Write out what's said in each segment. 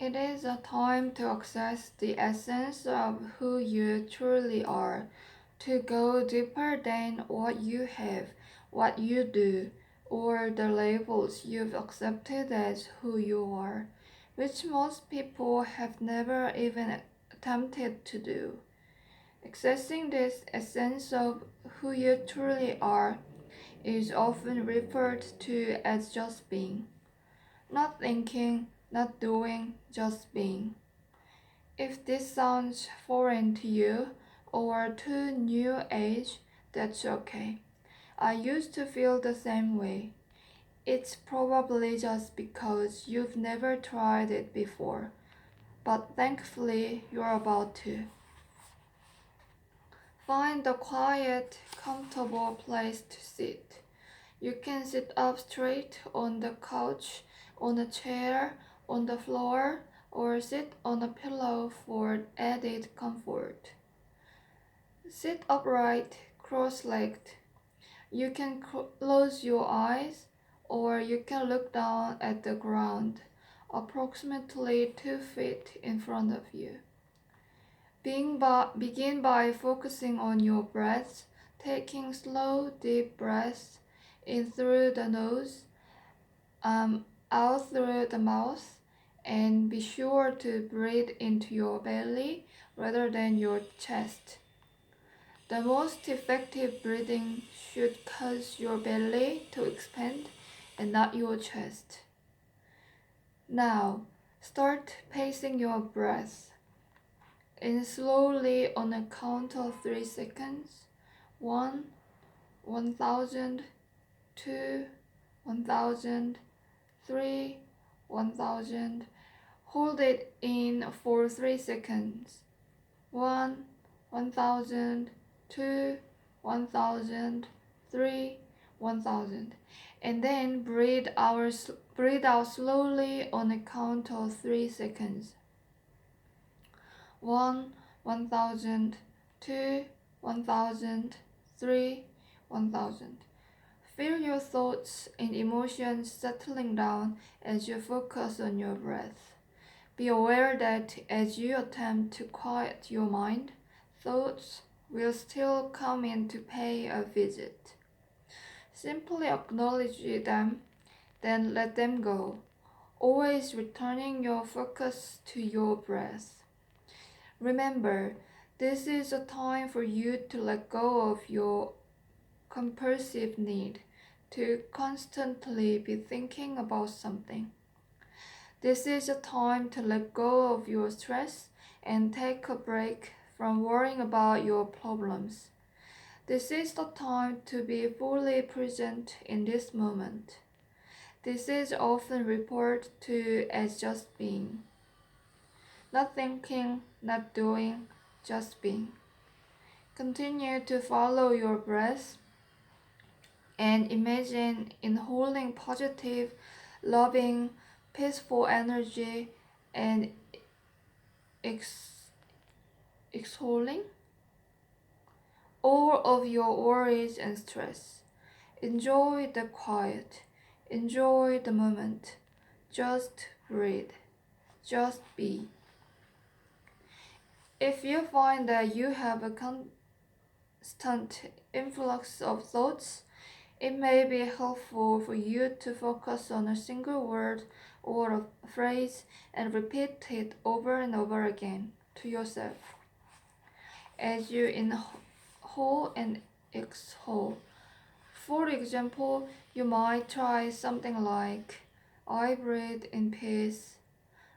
It is a time to access the essence of who you truly are, to go deeper than what you have, what you do, or the labels you've accepted as who you are, which most people have never even attempted to do. Accessing this essence of who you truly are is often referred to as just being. Not thinking, not doing, just being. If this sounds foreign to you or too new age, that's okay. I used to feel the same way. It's probably just because you've never tried it before, but thankfully you're about to. Find a quiet, comfortable place to sit. You can sit up straight on the couch, on a chair, on the floor, or sit on a pillow for added comfort. Sit upright, cross-legged. You can close your eyes, or you can look down at the ground, approximately 2 feet in front of you. Begin by focusing on your breath, taking slow, deep breaths in through the nose, out through the mouth, and be sure to breathe into your belly rather than your chest. The most effective breathing should cause your belly to expand and not your chest. Now, start pacing your breath. In slowly on a count of 3 seconds. 1, 1000, 2, 1000, 3, 1000. Hold it in for 3 seconds. 1, 1000, 2, 1000, 3, 1000. And then breathe out slowly on a count of 3 seconds. 1, 1000, 2, 1000, 3, 1000. Feel your thoughts and emotions settling down as you focus on your breath. Be aware that as you attempt to quiet your mind, thoughts will still come in to pay a visit. Simply acknowledge them, then let them go, always returning your focus to your breath. Remember, this is a time for you to let go of your compulsive need to constantly be thinking about something. This is a time to let go of your stress and take a break from worrying about your problems. This is the time to be fully present in this moment. This is often referred to as just being. Not thinking, not doing, just being. Continue to follow your breath and imagine inhaling positive, loving, peaceful energy and exhaling all of your worries and stress. Enjoy the quiet. Enjoy the moment. Just breathe. Just be. If you find that you have a constant influx of thoughts, it may be helpful for you to focus on a single word or a phrase and repeat it over and over again to yourself. As you inhale and exhale. For example, you might try something like, I breathe in peace.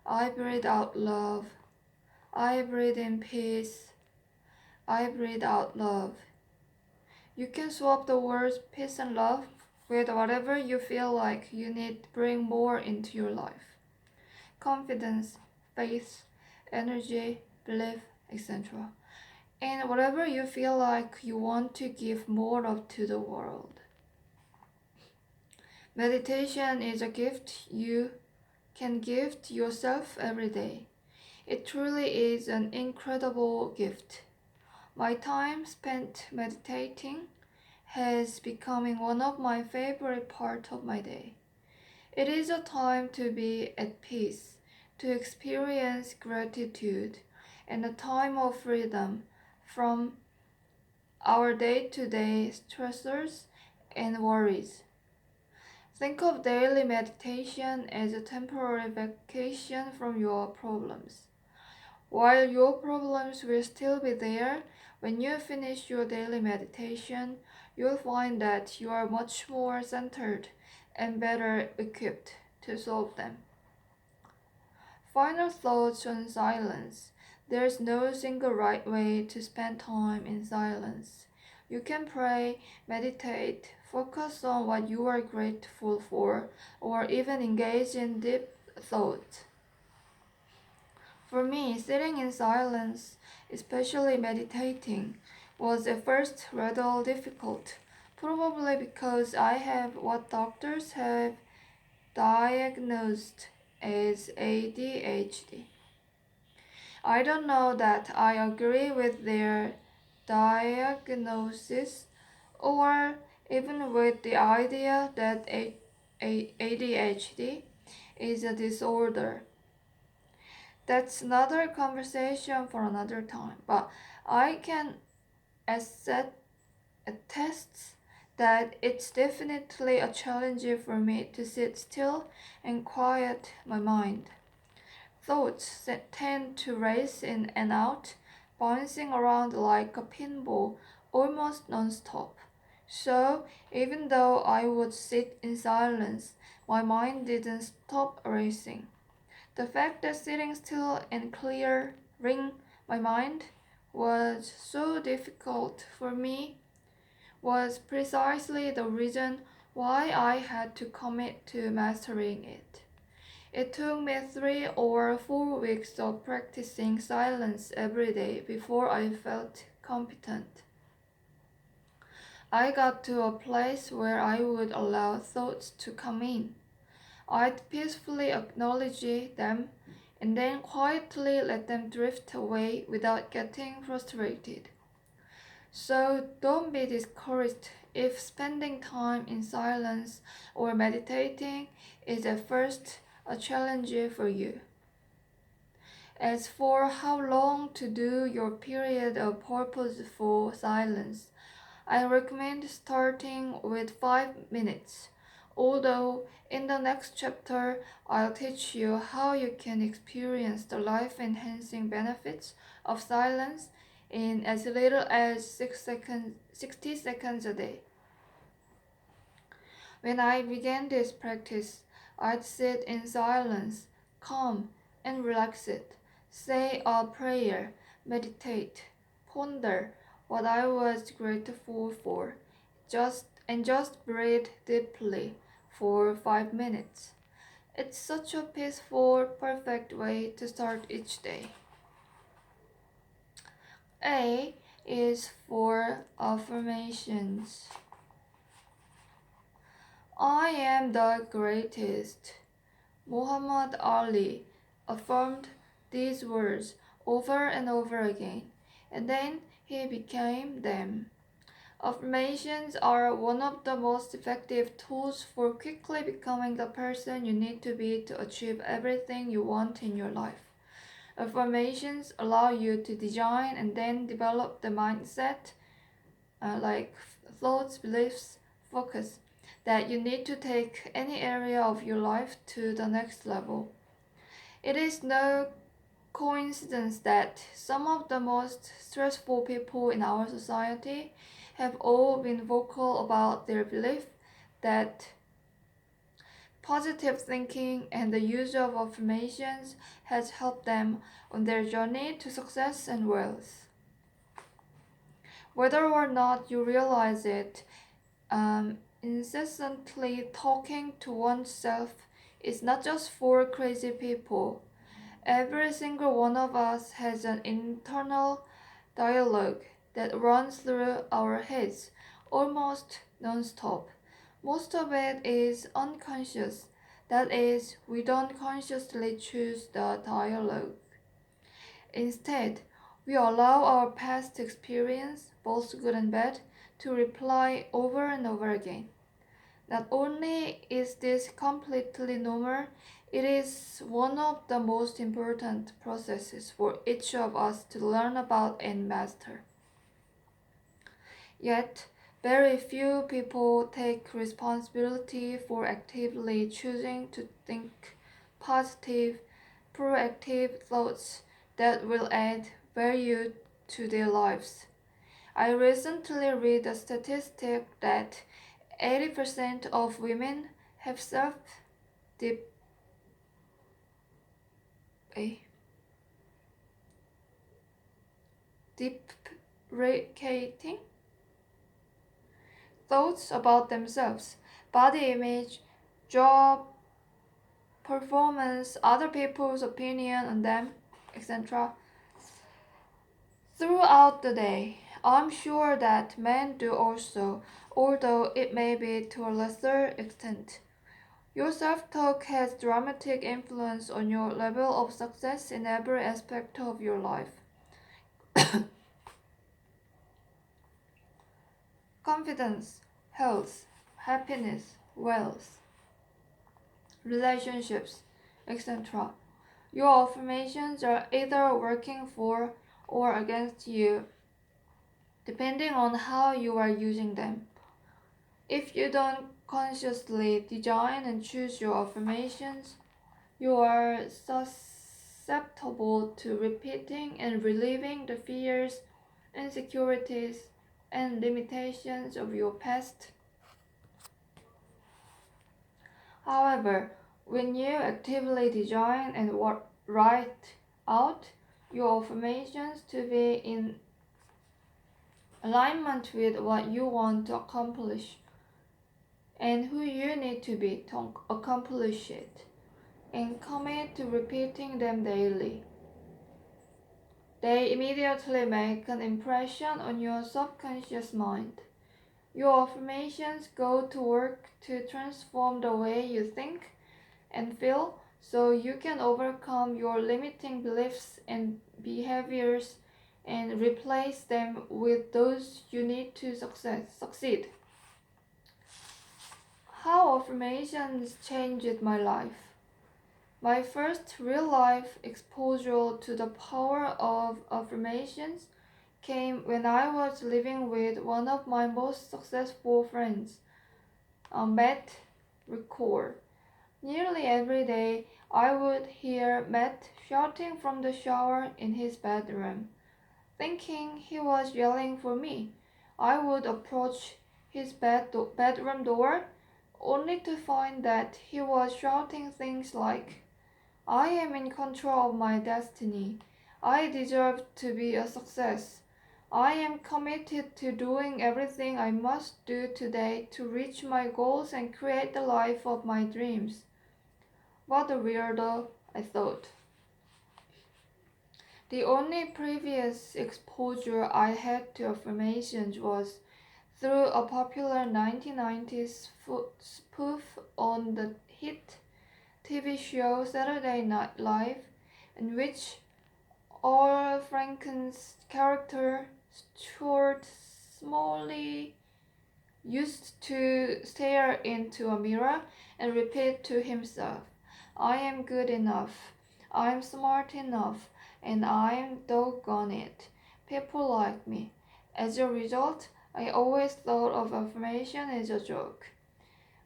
I breathe out love. I breathe in peace. I breathe out love. You can swap the words peace and love with whatever you feel like you need to bring more into your life. Confidence, faith, energy, belief, etc. And whatever you feel like you want to give more of to the world. Meditation is a gift you can give to yourself every day. It truly is an incredible gift. My time spent meditating has become one of my favorite parts of my day. It is a time to be at peace, to experience gratitude and a time of freedom from our day-to-day stressors and worries. Think of daily meditation as a temporary vacation from your problems. While your problems will still be there, when you finish your daily meditation, you'll find that you are much more centered and better equipped to solve them. Final thoughts on silence. There's no single right way to spend time in silence. You can pray, meditate, focus on what you are grateful for, or even engage in deep thought. For me, sitting in silence, especially meditating, was at first rather difficult, probably because I have what doctors have diagnosed as ADHD. I don't know that I agree with their diagnosis or even with the idea that ADHD is a disorder. That's another conversation for another time, but I can assert attest that it's definitely a challenge for me to sit still and quiet my mind. Thoughts that tend to race in and out, bouncing around like a pinball almost non-stop. So, even though I would sit in silence, my mind didn't stop racing. The fact that sitting still and clearing my mind was so difficult for me was precisely the reason why I had to commit to mastering it. It took me 3 or 4 weeks of practicing silence every day before I felt competent. I got to a place where I would allow thoughts to come in. I'd peacefully acknowledge them and then quietly let them drift away without getting frustrated. So don't be discouraged if spending time in silence or meditating is at first a challenge for you. As for how long to do your period of purposeful silence, I recommend starting with 5 minutes. Although in the next chapter, I'll teach you how you can experience the life-enhancing benefits of silence in as little as 60 seconds a day. When I began this practice, I'd sit in silence, calm and relaxed, say a prayer, meditate, ponder what I was grateful for, just breathe deeply for 5 minutes. It's such a peaceful, perfect way to start each day. A is for affirmations. I am the greatest. Muhammad Ali affirmed these words over and over again, and then he became them. Affirmations are one of the most effective tools for quickly becoming the person you need to be to achieve everything you want in your life. Affirmations allow you to design and then develop the mindset, like thoughts, beliefs, focus, that you need to take any area of your life to the next level. It is no coincidence that some of the most stressful people in our society have all been vocal about their belief that positive thinking and the use of affirmations has helped them on their journey to success and wealth. Whether or not you realize it, incessantly talking to oneself is not just for crazy people. Every single one of us has an internal dialogue that runs through our heads almost non-stop. Most of it is unconscious. That is, we don't consciously choose the dialogue. Instead, we allow our past experience, both good and bad, to reply over and over again. Not only is this completely normal, it is one of the most important processes for each of us to learn about and master. Yet, very few people take responsibility for actively choosing to think positive, proactive thoughts that will add value to their lives. I recently read a statistic that 80% of women have self deprecating thoughts about themselves, body image, job performance, other people's opinion on them, etc. throughout the day. I'm sure that men do also, although it may be to a lesser extent. Your self-talk has dramatic influence on your level of success in every aspect of your life. Confidence, health, happiness, wealth, relationships, etc. Your affirmations are either working for or against you, depending on how you are using them. If you don't consciously design and choose your affirmations, you are susceptible to repeating and reliving the fears, insecurities, and limitations of your past. However, when you actively design and write out your affirmations to be in alignment with what you want to accomplish and who you need to be to accomplish it, and commit to repeating them daily, they immediately make an impression on your subconscious mind. Your affirmations go to work to transform the way you think and feel so you can overcome your limiting beliefs and behaviors and replace them with those you need to succeed. How affirmations changed my life. My first real life exposure to the power of affirmations came when I was living with one of my most successful friends, Matt Record. Nearly every day, I would hear Matt shouting from the shower in his bedroom. Thinking he was yelling for me, I would approach his bedroom door, only to find that he was shouting things like, I am in control of my destiny. I deserve to be a success. I am committed to doing everything I must do today to reach my goals and create the life of my dreams. What a weirdo, I thought. The only previous exposure I had to affirmations was through a popular 1990s spoof on the hit TV show Saturday Night Live, in which Al Franken's character Stuart Smalley used to stare into a mirror and repeat to himself, I am good enough, I am smart enough, and I am doggone it. People like me. As a result, I always thought of affirmation as a joke.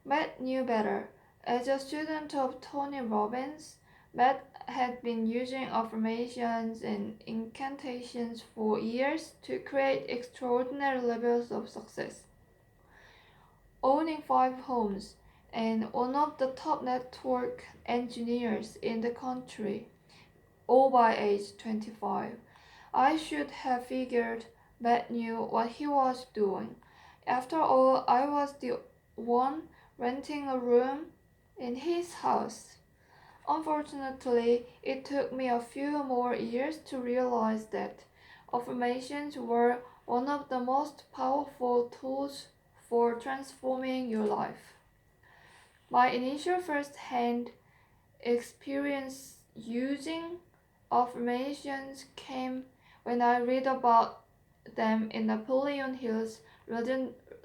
Matt knew better. As a student of Tony Robbins, Matt had been using affirmations and incantations for years to create extraordinary levels of success. Owning 5 homes and one of the top network engineers in the country, all by age 25. I should have figured Matt knew what he was doing. After all, I was the one renting a room in his house. Unfortunately, it took me a few more years to realize that affirmations were one of the most powerful tools for transforming your life. My initial first-hand experience using affirmations came when I read about them in Napoleon Hill's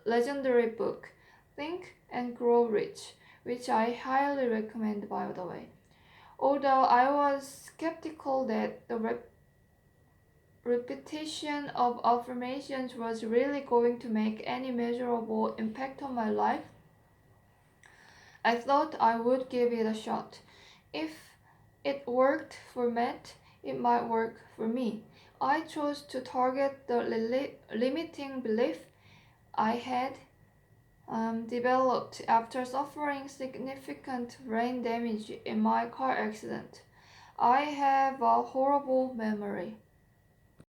legendary book, Think and Grow Rich, which I highly recommend, by the way. Although I was skeptical that the repetition of affirmations was really going to make any measurable impact on my life, I thought I would give it a shot. If it worked for Matt, it might work for me. I chose to target the limiting belief I had developed after suffering significant brain damage in my car accident. I have a horrible memory.